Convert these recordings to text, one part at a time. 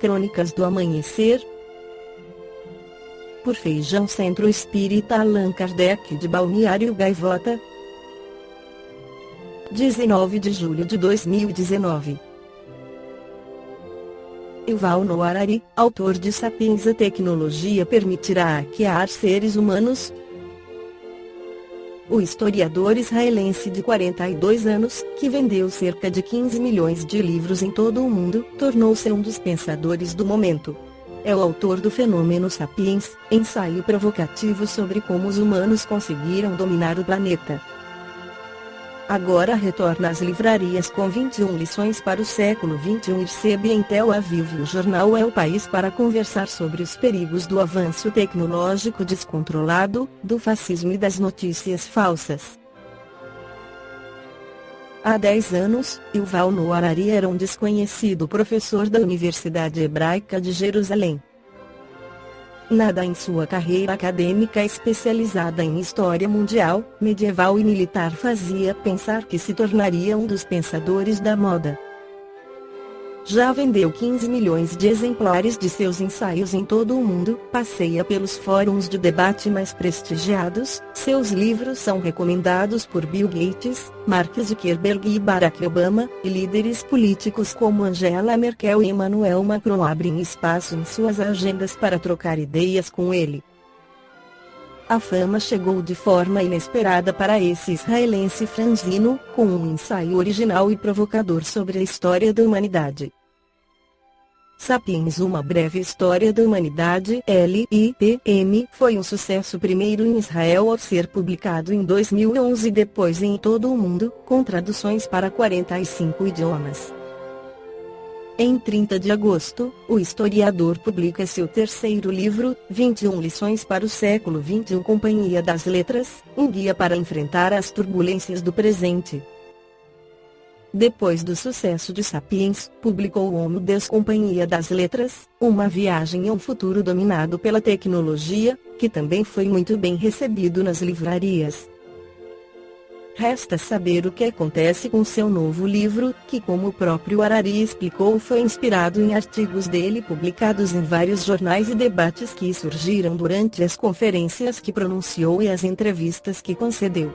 Crônicas do Amanhecer. Por Feijão Centro Espírita Allan Kardec de Balneário Gaivota. 19 de julho de 2019. Yuval Noah Harari, autor de Sapiens: A Tecnologia Permitirá Hackear Seres Humanos? O historiador israelense de 42 anos, que vendeu cerca de 15 milhões de livros em todo o mundo, tornou-se um dos pensadores do momento. É o autor do Fenômeno Sapiens, ensaio provocativo sobre como os humanos conseguiram dominar o planeta. Agora retorna às livrarias com 21 lições para o século XXI e recebe em Tel Aviv o jornal É o País para conversar sobre os perigos do avanço tecnológico descontrolado, do fascismo e das notícias falsas. Há 10 anos, Yuval Noah Harari era um desconhecido professor da Universidade Hebraica de Jerusalém. Nada em sua carreira acadêmica especializada em história mundial, medieval e militar fazia pensar que se tornaria um dos pensadores da moda. Já vendeu 15 milhões de exemplares de seus ensaios em todo o mundo, passeia pelos fóruns de debate mais prestigiados, seus livros são recomendados por Bill Gates, Mark Zuckerberg e Barack Obama, e líderes políticos como Angela Merkel e Emmanuel Macron abrem espaço em suas agendas para trocar ideias com ele. A fama chegou de forma inesperada para esse israelense franzino, com um ensaio original e provocador sobre a história da humanidade. Sapiens: Uma Breve História da Humanidade (LITM) foi um sucesso primeiro em Israel ao ser publicado em 2011 e depois em todo o mundo, com traduções para 45 idiomas. Em 30 de agosto, o historiador publica seu terceiro livro, 21 lições para o século XXI, Companhia das Letras, um guia para enfrentar as turbulências do presente. Depois do sucesso de Sapiens, publicou Homo Deus, Companhia das Letras, uma viagem a um futuro dominado pela tecnologia, que também foi muito bem recebido nas livrarias. Resta saber o que acontece com seu novo livro, que, como o próprio Harari explicou, foi inspirado em artigos dele publicados em vários jornais e debates que surgiram durante as conferências que pronunciou e as entrevistas que concedeu.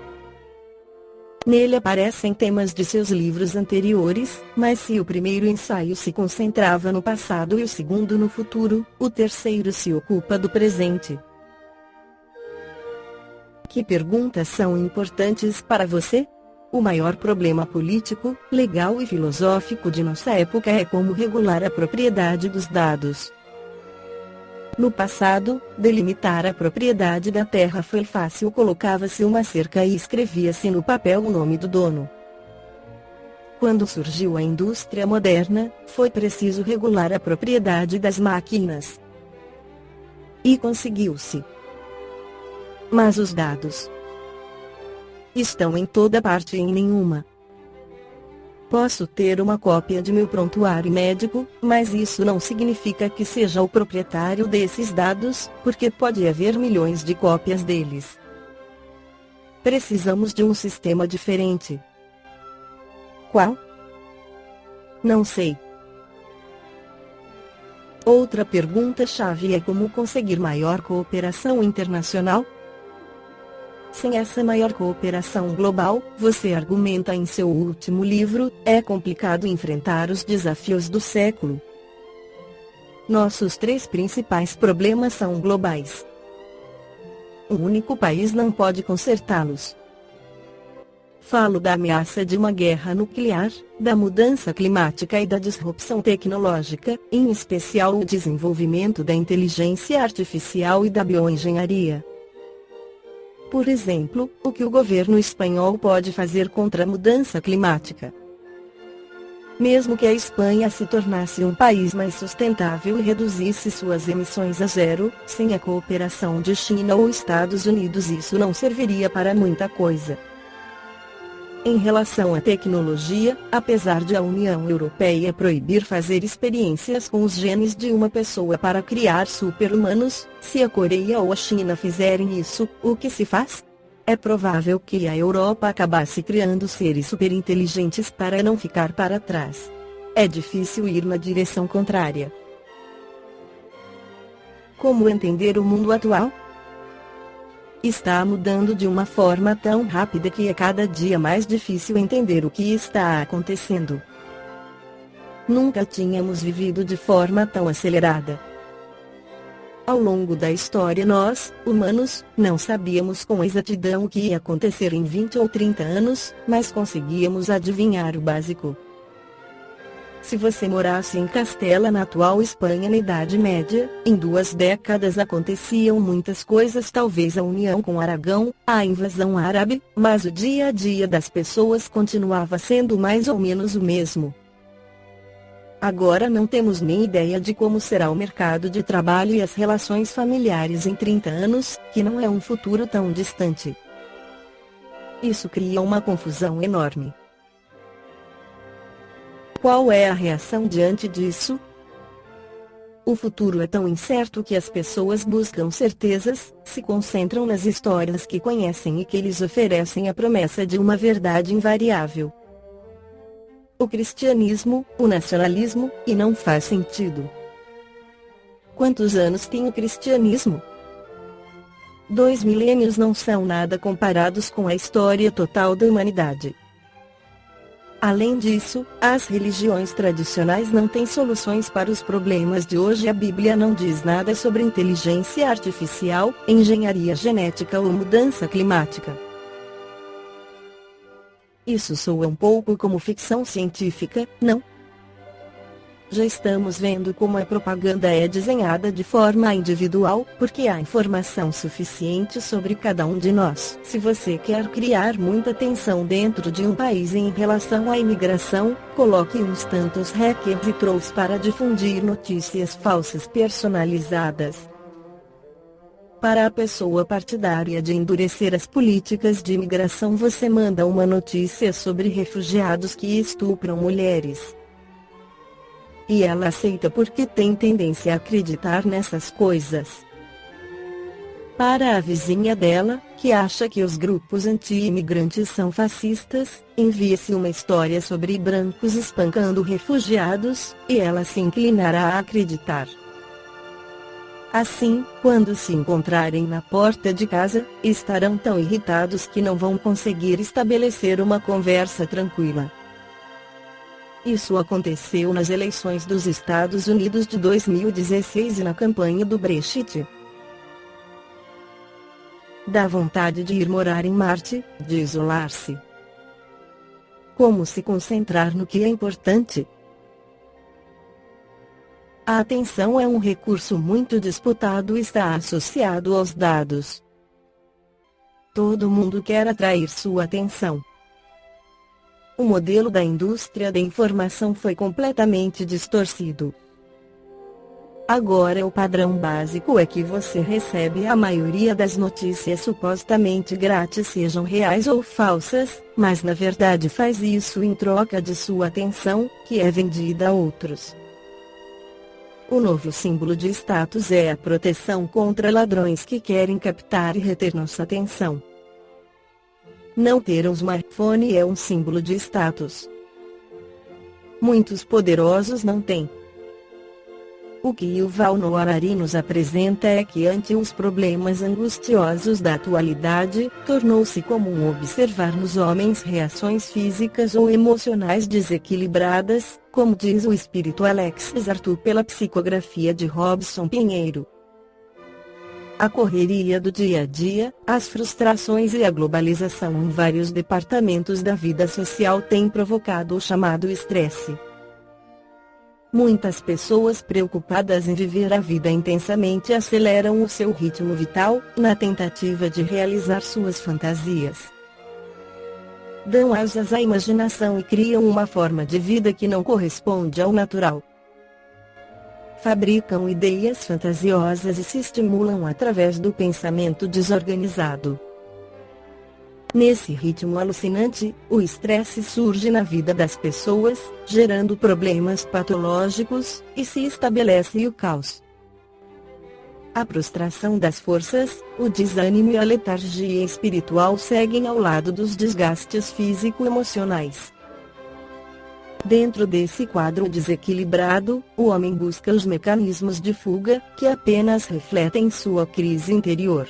Nele aparecem temas de seus livros anteriores, mas se o primeiro ensaio se concentrava no passado e o segundo no futuro, o terceiro se ocupa do presente. Que perguntas são importantes para você? O maior problema político, legal e filosófico de nossa época é como regular a propriedade dos dados. No passado, delimitar a propriedade da terra foi fácil, colocava-se uma cerca e escrevia-se no papel o nome do dono. Quando surgiu a indústria moderna, foi preciso regular a propriedade das máquinas. E conseguiu-se. Mas os dados estão em toda parte e em nenhuma. Posso ter uma cópia de meu prontuário médico, mas isso não significa que seja o proprietário desses dados, porque pode haver milhões de cópias deles. Precisamos de um sistema diferente. Qual? Não sei. Outra pergunta-chave é como conseguir maior cooperação internacional? Sem essa maior cooperação global, você argumenta em seu último livro, é complicado enfrentar os desafios do século. Nossos 3 principais problemas são globais. Um único país não pode consertá-los. Falo da ameaça de uma guerra nuclear, da mudança climática e da disrupção tecnológica, em especial o desenvolvimento da inteligência artificial e da bioengenharia. Por exemplo, o que o governo espanhol pode fazer contra a mudança climática? Mesmo que a Espanha se tornasse um país mais sustentável e reduzisse suas emissões a zero, sem a cooperação de China ou Estados Unidos isso não serviria para muita coisa. Em relação à tecnologia, apesar de a União Europeia proibir fazer experiências com os genes de uma pessoa para criar super-humanos, se a Coreia ou a China fizerem isso, o que se faz? É provável que a Europa acabasse criando seres superinteligentes para não ficar para trás. É difícil ir na direção contrária. Como entender o mundo atual? Está mudando de uma forma tão rápida que é cada dia mais difícil entender o que está acontecendo. Nunca tínhamos vivido de forma tão acelerada. Ao longo da história nós, humanos, não sabíamos com exatidão o que ia acontecer em 20 ou 30 anos, mas conseguíamos adivinhar o básico. Se você morasse em Castela na atual Espanha na Idade Média, em 2 décadas aconteciam muitas coisas, talvez a união com Aragão, a invasão árabe, mas o dia a dia das pessoas continuava sendo mais ou menos o mesmo. Agora não temos nem ideia de como será o mercado de trabalho e as relações familiares em 30 anos, que não é um futuro tão distante. Isso cria uma confusão enorme. Qual é a reação diante disso? O futuro é tão incerto que as pessoas buscam certezas, se concentram nas histórias que conhecem e que lhes oferecem a promessa de uma verdade invariável. O cristianismo, o nacionalismo, e não faz sentido. Quantos anos tem o cristianismo? 2 milênios não são nada comparados com a história total da humanidade. Além disso, as religiões tradicionais não têm soluções para os problemas de hoje. A Bíblia não diz nada sobre inteligência artificial, engenharia genética ou mudança climática. Isso soa um pouco como ficção científica, não? Já estamos vendo como a propaganda é desenhada de forma individual, porque há informação suficiente sobre cada um de nós. Se você quer criar muita tensão dentro de um país em relação à imigração, coloque uns tantos hackers e trolls para difundir notícias falsas personalizadas. Para a pessoa partidária de endurecer as políticas de imigração, você manda uma notícia sobre refugiados que estupram mulheres. E ela aceita porque tem tendência a acreditar nessas coisas. Para a vizinha dela, que acha que os grupos anti-imigrantes são fascistas, envie-se uma história sobre brancos espancando refugiados, e ela se inclinará a acreditar. Assim, quando se encontrarem na porta de casa, estarão tão irritados que não vão conseguir estabelecer uma conversa tranquila. Isso aconteceu nas eleições dos Estados Unidos de 2016 e na campanha do Brexit. Dá vontade de ir morar em Marte, de isolar-se. Como se concentrar no que é importante? A atenção é um recurso muito disputado e está associado aos dados. Todo mundo quer atrair sua atenção. O modelo da indústria da informação foi completamente distorcido. Agora o padrão básico é que você recebe a maioria das notícias supostamente grátis, sejam reais ou falsas, mas na verdade faz isso em troca de sua atenção, que é vendida a outros. O novo símbolo de status é a proteção contra ladrões que querem captar e reter nossa atenção. Não ter um smartphone é um símbolo de status. Muitos poderosos não têm. O que Yuval Noah Harari nos apresenta é que ante os problemas angustiosos da atualidade, tornou-se comum observar nos homens reações físicas ou emocionais desequilibradas, como diz o espírito Alexis Arthur pela psicografia de Robson Pinheiro. A correria do dia a dia, as frustrações e a globalização em vários departamentos da vida social têm provocado o chamado estresse. Muitas pessoas preocupadas em viver a vida intensamente aceleram o seu ritmo vital, na tentativa de realizar suas fantasias. Dão asas à imaginação e criam uma forma de vida que não corresponde ao natural. Fabricam ideias fantasiosas e se estimulam através do pensamento desorganizado. Nesse ritmo alucinante, o estresse surge na vida das pessoas, gerando problemas patológicos, e se estabelece o caos. A prostração das forças, o desânimo e a letargia espiritual seguem ao lado dos desgastes físico-emocionais. Dentro desse quadro desequilibrado, o homem busca os mecanismos de fuga, que apenas refletem sua crise interior.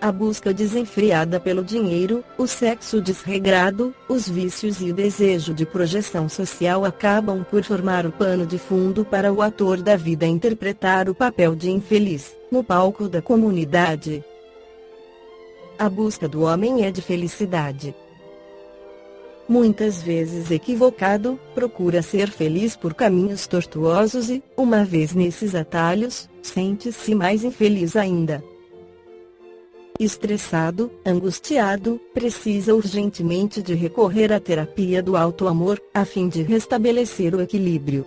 A busca desenfreada pelo dinheiro, o sexo desregrado, os vícios e o desejo de projeção social acabam por formar o pano de fundo para o ator da vida interpretar o papel de infeliz, no palco da comunidade. A busca do homem é de felicidade. Muitas vezes equivocado, procura ser feliz por caminhos tortuosos e, uma vez nesses atalhos, sente-se mais infeliz ainda. Estressado, angustiado, precisa urgentemente de recorrer à terapia do auto-amor, a fim de restabelecer o equilíbrio.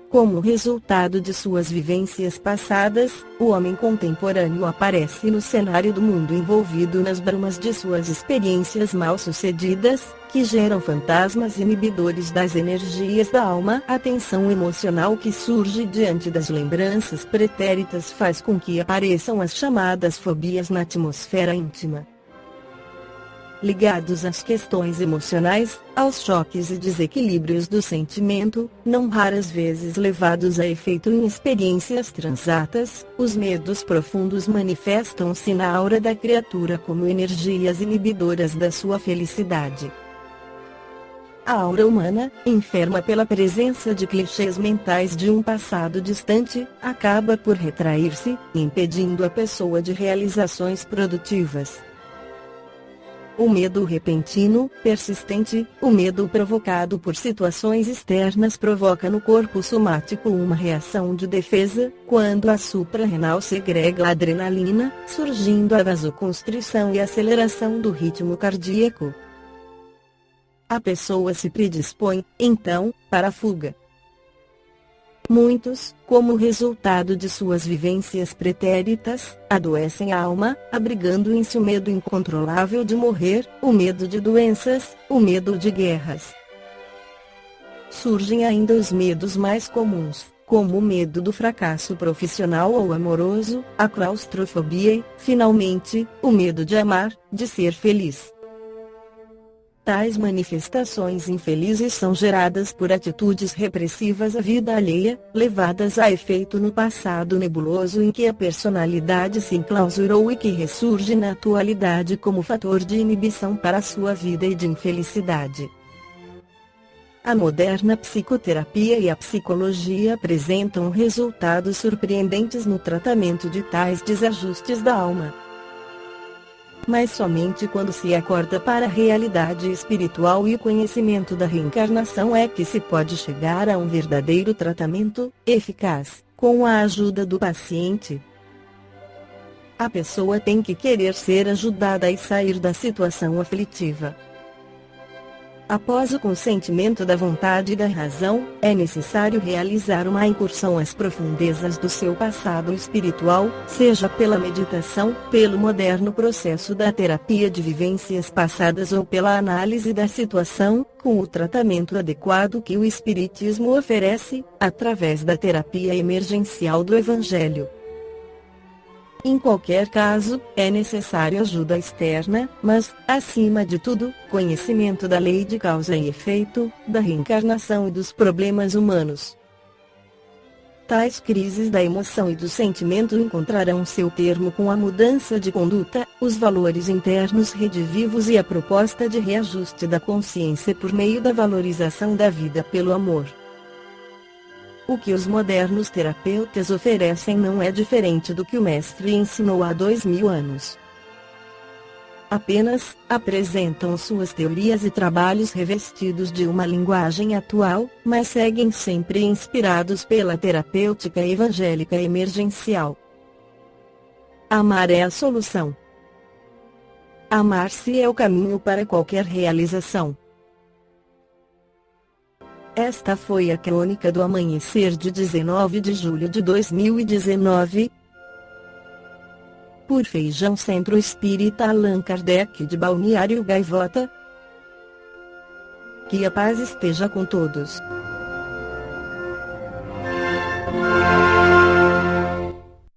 Como resultado de suas vivências passadas, o homem contemporâneo aparece no cenário do mundo envolvido nas brumas de suas experiências mal-sucedidas, que geram fantasmas inibidores das energias da alma. A tensão emocional que surge diante das lembranças pretéritas faz com que apareçam as chamadas fobias na atmosfera íntima. Ligados às questões emocionais, aos choques e desequilíbrios do sentimento, não raras vezes levados a efeito em experiências transatas, os medos profundos manifestam-se na aura da criatura como energias inibidoras da sua felicidade. A aura humana, enferma pela presença de clichês mentais de um passado distante, acaba por retrair-se, impedindo a pessoa de realizações produtivas. O medo repentino, persistente, o medo provocado por situações externas provoca no corpo somático uma reação de defesa, quando a suprarrenal segrega a adrenalina, surgindo a vasoconstrição e aceleração do ritmo cardíaco. A pessoa se predispõe, então, para a fuga. Muitos, como resultado de suas vivências pretéritas, adoecem a alma, abrigando em si o medo incontrolável de morrer, o medo de doenças, o medo de guerras. Surgem ainda os medos mais comuns, como o medo do fracasso profissional ou amoroso, a claustrofobia e, finalmente, o medo de amar, de ser feliz. Tais manifestações infelizes são geradas por atitudes repressivas à vida alheia, levadas a efeito no passado nebuloso em que a personalidade se enclausurou e que ressurge na atualidade como fator de inibição para a sua vida e de infelicidade. A moderna psicoterapia e a psicologia apresentam resultados surpreendentes no tratamento de tais desajustes da alma. Mas somente quando se acorda para a realidade espiritual e o conhecimento da reencarnação é que se pode chegar a um verdadeiro tratamento, eficaz, com a ajuda do paciente. A pessoa tem que querer ser ajudada e sair da situação aflitiva. Após o consentimento da vontade e da razão, é necessário realizar uma incursão às profundezas do seu passado espiritual, seja pela meditação, pelo moderno processo da terapia de vivências passadas ou pela análise da situação, com o tratamento adequado que o Espiritismo oferece, através da terapia emergencial do Evangelho. Em qualquer caso, é necessário ajuda externa, mas, acima de tudo, conhecimento da lei de causa e efeito, da reencarnação e dos problemas humanos. Tais crises da emoção e do sentimento encontrarão seu termo com a mudança de conduta, os valores internos redivivos e a proposta de reajuste da consciência por meio da valorização da vida pelo amor. O que os modernos terapeutas oferecem não é diferente do que o mestre ensinou há 2000 anos. Apenas apresentam suas teorias e trabalhos revestidos de uma linguagem atual, mas seguem sempre inspirados pela terapêutica evangélica emergencial. Amar é a solução. Amar-se é o caminho para qualquer realização. Esta foi a crônica do amanhecer de 19 de julho de 2019. Por Feijão Centro Espírita Allan Kardec de Balneário Gaivota. Que a paz esteja com todos.